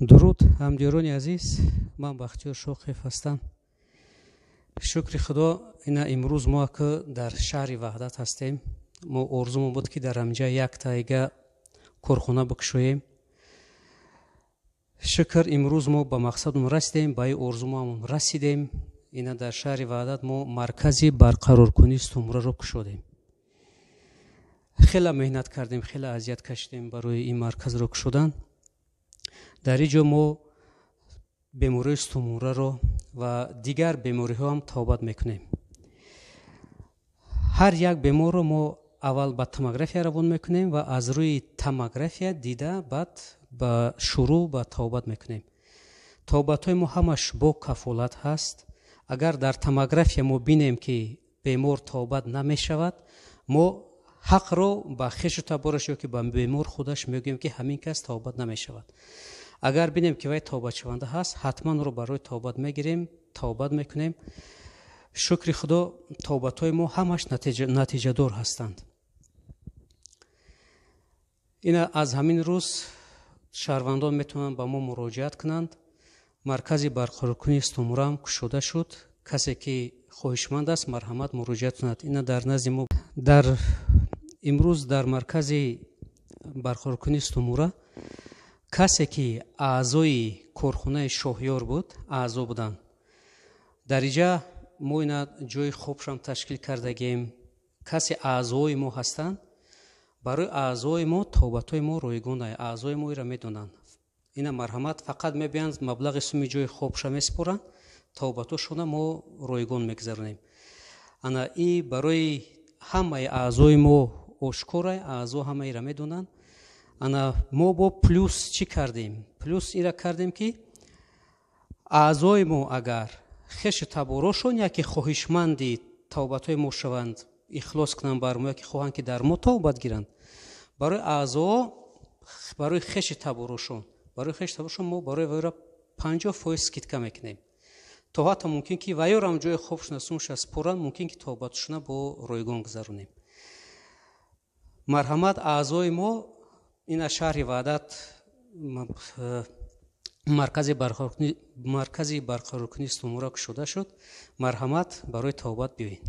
درود همدیرانی عزیز، من بختیار شوقیف هستم. شکر خدا اینا امروز ما که در شهر وحدت هستیم. ما آرزومون بود که در همجا یک تایگه کارخانه بکشویم. شکر امروز ما به مقصدمون رسیدیم، به آرزومون رسیدیم. اینا در شهر وحدت ما مرکزی برقرار کنی استمرار رو کشودیم. خیلی مهنت کردیم، خیلی اذیت کشیدیم برای این مرکز رو کشودن. در اینجا ما بیماری استمرار رو و دیگر بیماری ها هم توبت میکنیم. هر یک بیمار رو ما اول با توموگرافی روان میکنیم و از روی توموگرافی دیده بعد با شروع با توبت میکنیم. توبت های ما همش با کفالت هست. اگر در توموگرافی ما بینیم که بیمار توبت نمیشود، ما حق رو با خیش تبارش یا که با بیمار خودش میگیم که همین کس توبت نمیشود. اگر بینیم که وی توبت شونده هست، حتما رو برای توبت میگیریم، توبت میکنیم. شکر خدا توبت های ما همش نتیجه دار هستند. اینا از همین روز شهروندان میتونن با ما مراجعت کنند. مرکزی برقرار کنی استمرار هم کشوده شد. کسی که خواهشمند است مرحمت مراجعت کند. اینا در نزد ما در امروز در مرکزی برقرار کنی استمرار کسی که اعضای کارخانه شاهیار بود، اعضا بودن. در اینجا ما اینا جای خوبش هم تشکیل کردگیم. کسی اعضای ما هستند، برای اعضای ما توبتای ما رایگانه، اعضای ما را میدونن. اینا مرحمت فقط میبینند مبلغ سومی جای خوبش میسپرند، توبتاشون ما رایگان میگذرونیم. انا ای برای همه اعضای ما آشکاره، اعضا همه را میدونن. انا ما با پلوس چی کردیم؟ پلوس ایرا کردیم که اعضای ما اگر خش تباراشون یکی خواهشمندی توبتای ما شوند، اخلاص کنند بر ما، یکی خواهند که در ما توبت گیرند، برای اعضا برای خش تباراشون ما برای ویرا 50% سکیتکا میکنیم. تا حتی ممکن که ویرا هم جای خوبش نسونش از پوران ممکن که توبتشون با رایگان گذرونیم. مرحمت اعضای ما این شهر وحدت مرکزی برقرار کنی استمرار شده شد. مرحمت برای توبت بیاین.